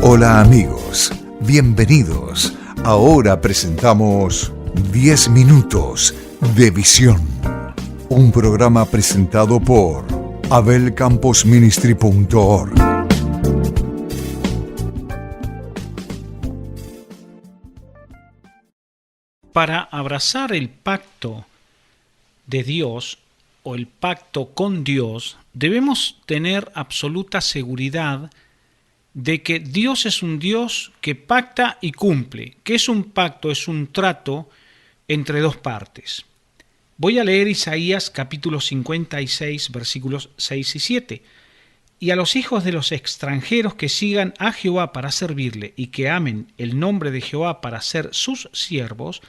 Hola amigos, bienvenidos. Ahora presentamos 10 minutos de visión. Un programa presentado por abelcamposministry.org. Para abrazar el pacto de Dios o el pacto con Dios, debemos tener absoluta seguridad de que Dios es un Dios que pacta y cumple, que es un pacto, es un trato entre dos partes. Voy a leer Isaías capítulo 56, versículos 6 y 7. Y a los hijos de los extranjeros que sigan a Jehová para servirle y que amen el nombre de Jehová para ser sus siervos,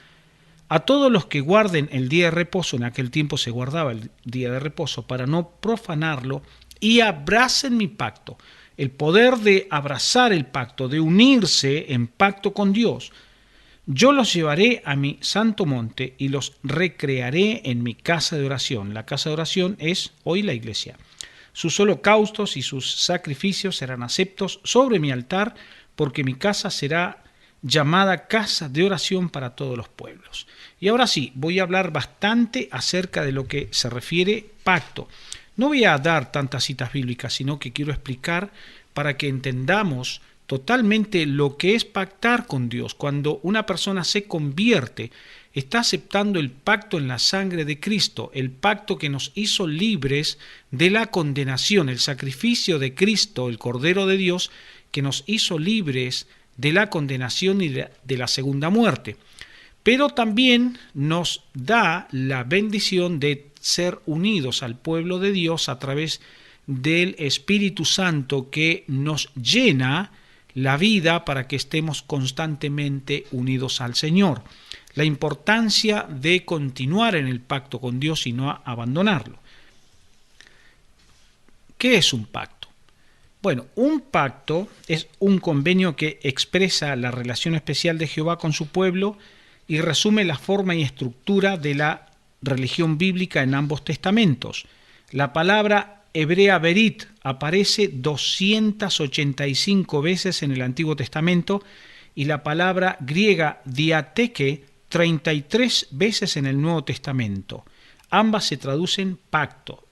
a todos los que guarden el día de reposo, en aquel tiempo se guardaba el día de reposo, para no profanarlo, y abracen mi pacto. El poder de abrazar el pacto, de unirse en pacto con Dios. Yo los llevaré a mi santo monte y los recrearé en mi casa de oración. La casa de oración es hoy la iglesia. Sus holocaustos y sus sacrificios serán aceptos sobre mi altar, porque mi casa será llamada casa de oración para todos los pueblos. Y ahora sí, voy a hablar bastante acerca de lo que se refiere pacto. No voy a dar tantas citas bíblicas, sino que quiero explicar para que entendamos totalmente lo que es pactar con Dios. Cuando una persona se convierte, está aceptando el pacto en la sangre de Cristo, el pacto que nos hizo libres de la condenación, el sacrificio de Cristo, el Cordero de Dios, que nos hizo libres de la condenación y de la segunda muerte. Pero también nos da la bendición de ser unidos al pueblo de Dios a través del Espíritu Santo que nos llena la vida para que estemos constantemente unidos al Señor. La importancia de continuar en el pacto con Dios y no abandonarlo. ¿Qué es un pacto? Bueno, un pacto es un convenio que expresa la relación especial de Jehová con su pueblo y resume la forma y estructura de la religión bíblica en ambos testamentos. La palabra hebrea berit aparece 285 veces en el Antiguo Testamento y la palabra griega diateke 33 veces en el Nuevo Testamento. Ambas se traducen pacto.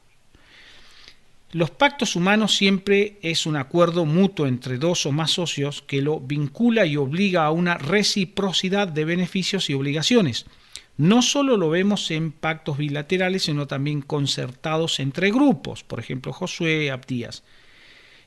Los pactos humanos siempre es un acuerdo mutuo entre dos o más socios que lo vincula y obliga a una reciprocidad de beneficios y obligaciones. No solo lo vemos en pactos bilaterales, sino también concertados entre grupos, por ejemplo Josué, Abdías.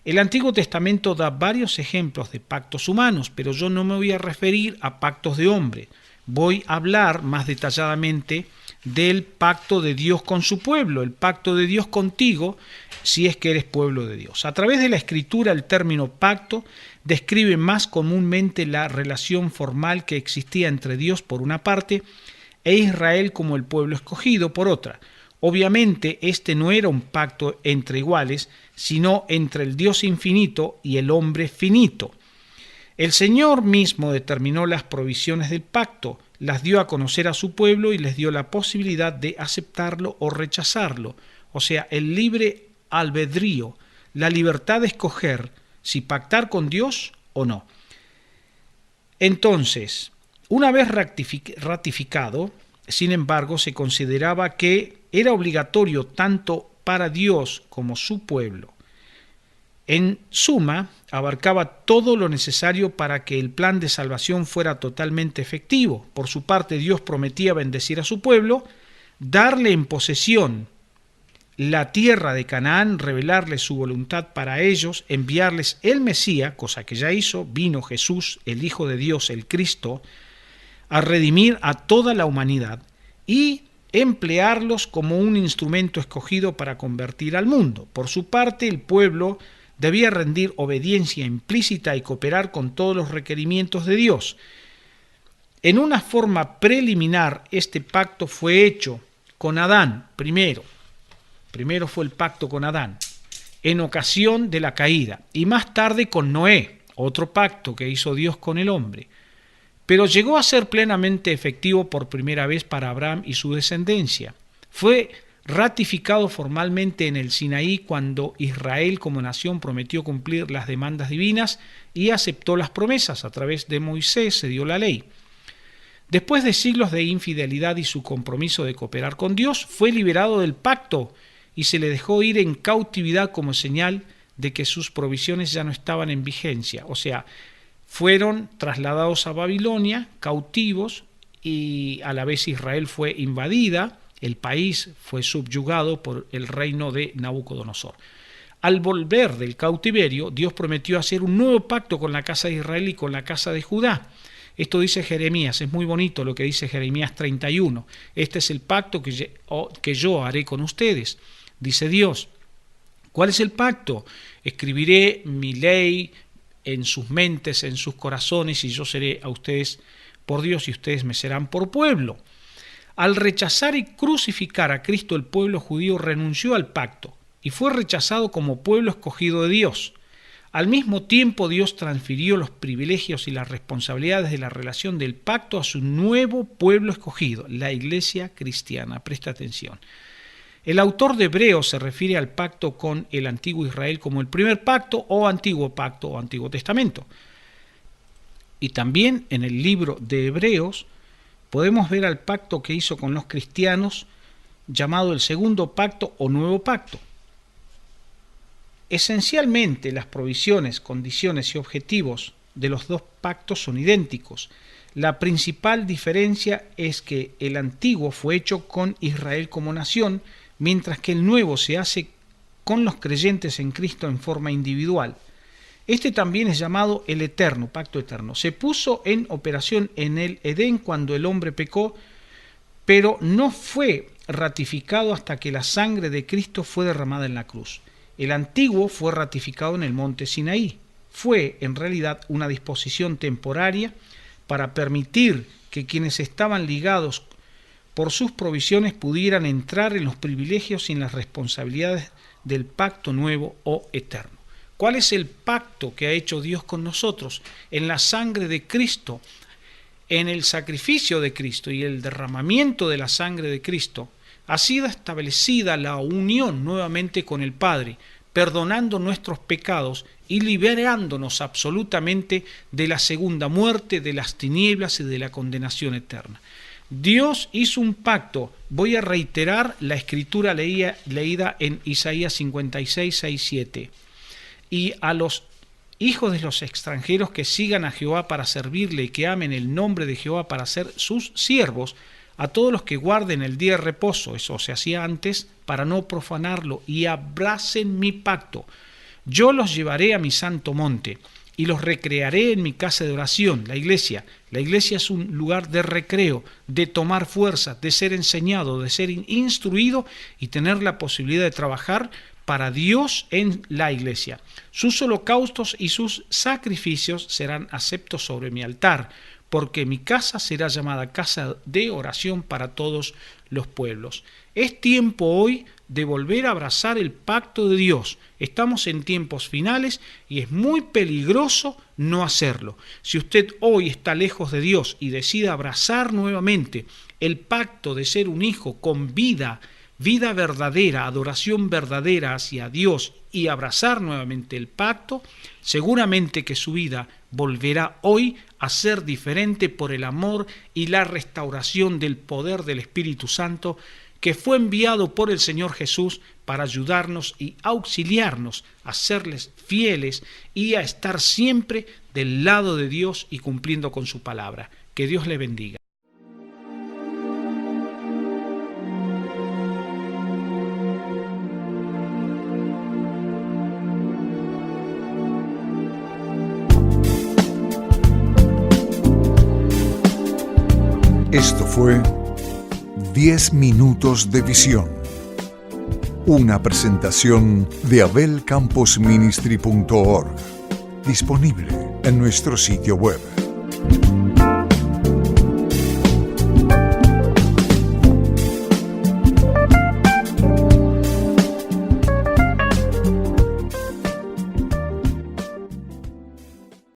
El Antiguo Testamento da varios ejemplos de pactos humanos, pero yo no me voy a referir a pactos de hombre. Voy a hablar más detalladamente del pacto de Dios con su pueblo, el pacto de Dios contigo, si es que eres pueblo de Dios. A través de la Escritura, el término pacto describe más comúnmente la relación formal que existía entre Dios por una parte e Israel como el pueblo escogido por otra. Obviamente, este no era un pacto entre iguales, sino entre el Dios infinito y el hombre finito. El Señor mismo determinó las provisiones del pacto, las dio a conocer a su pueblo y les dio la posibilidad de aceptarlo o rechazarlo, o sea, el libre albedrío, la libertad de escoger si pactar con Dios o no. Entonces, una vez ratificado, sin embargo, se consideraba que era obligatorio tanto para Dios como su pueblo. En suma, abarcaba todo lo necesario para que el plan de salvación fuera totalmente efectivo. Por su parte, Dios prometía bendecir a su pueblo, darle en posesión la tierra de Canaán, revelarles su voluntad para ellos, enviarles el Mesías, cosa que ya hizo, vino Jesús, el Hijo de Dios, el Cristo, a redimir a toda la humanidad y emplearlos como un instrumento escogido para convertir al mundo. Por su parte, el pueblo debía rendir obediencia implícita y cooperar con todos los requerimientos de Dios. En una forma preliminar, este pacto fue hecho con Adán primero. Primero fue el pacto con Adán, en ocasión de la caída, y más tarde con Noé, otro pacto que hizo Dios con el hombre. Pero llegó a ser plenamente efectivo por primera vez para Abraham y su descendencia. Fue ratificado formalmente en el Sinaí cuando Israel como nación prometió cumplir las demandas divinas y aceptó las promesas. A través de Moisés se dio la ley. Después de siglos de infidelidad y su compromiso de cooperar con Dios, fue liberado del pacto y se le dejó ir en cautividad como señal de que sus provisiones ya no estaban en vigencia. O sea, fueron trasladados a Babilonia, cautivos, y a la vez Israel fue invadida, el país fue subyugado por el reino de Nabucodonosor. Al volver del cautiverio, Dios prometió hacer un nuevo pacto con la casa de Israel y con la casa de Judá. Esto dice Jeremías, es muy bonito lo que dice Jeremías 31. Este es el pacto que yo haré con ustedes, dice Dios. ¿Cuál es el pacto? Escribiré mi ley en sus mentes, en sus corazones, y yo seré a ustedes por Dios y ustedes me serán por pueblo. Al rechazar y crucificar a Cristo, el pueblo judío renunció al pacto y fue rechazado como pueblo escogido de Dios. Al mismo tiempo, Dios transfirió los privilegios y las responsabilidades de la relación del pacto a su nuevo pueblo escogido, la iglesia cristiana. Presta atención. El autor de Hebreos se refiere al pacto con el antiguo Israel como el primer pacto o antiguo testamento. Y también en el libro de Hebreos podemos ver al pacto que hizo con los cristianos, llamado el segundo pacto o nuevo pacto. Esencialmente, las provisiones, condiciones y objetivos de los dos pactos son idénticos. La principal diferencia es que el antiguo fue hecho con Israel como nación, mientras que el nuevo se hace con los creyentes en Cristo en forma individual. Este también es llamado el eterno, pacto eterno. Se puso en operación en el Edén cuando el hombre pecó, pero no fue ratificado hasta que la sangre de Cristo fue derramada en la cruz. El antiguo fue ratificado en el monte Sinaí. Fue, en realidad, una disposición temporaria para permitir que quienes estaban ligados por sus provisiones pudieran entrar en los privilegios y en las responsabilidades del pacto nuevo o eterno. ¿Cuál es el pacto que ha hecho Dios con nosotros? En la sangre de Cristo, en el sacrificio de Cristo y el derramamiento de la sangre de Cristo, ha sido establecida la unión nuevamente con el Padre, perdonando nuestros pecados y liberándonos absolutamente de la segunda muerte, de las tinieblas y de la condenación eterna. Dios hizo un pacto. Voy a reiterar la escritura leída en Isaías 56, 6, 7. Y a los hijos de los extranjeros que sigan a Jehová para servirle y que amen el nombre de Jehová para ser sus siervos, a todos los que guarden el día de reposo, eso se hacía antes, para no profanarlo, y abracen mi pacto. Yo los llevaré a mi santo monte, y los recrearé en mi casa de oración, la iglesia. La iglesia es un lugar de recreo, de tomar fuerza, de ser enseñado, de ser instruido y tener la posibilidad de trabajar para Dios en la iglesia. Sus holocaustos y sus sacrificios serán aceptos sobre mi altar, porque mi casa será llamada casa de oración para todos los pueblos. Es tiempo hoy de volver a abrazar el pacto de Dios. Estamos en tiempos finales y es muy peligroso no hacerlo. Si usted hoy está lejos de Dios y decide abrazar nuevamente el pacto de ser un hijo con vida verdadera, adoración verdadera hacia Dios y abrazar nuevamente el pacto, seguramente que su vida volverá hoy a ser diferente por el amor y la restauración del poder del Espíritu Santo que fue enviado por el Señor Jesús para ayudarnos y auxiliarnos a serles fieles y a estar siempre del lado de Dios y cumpliendo con su palabra. Que Dios le bendiga. Esto fue 10 minutos de visión. Una presentación de abelcamposministry.org, disponible en nuestro sitio web.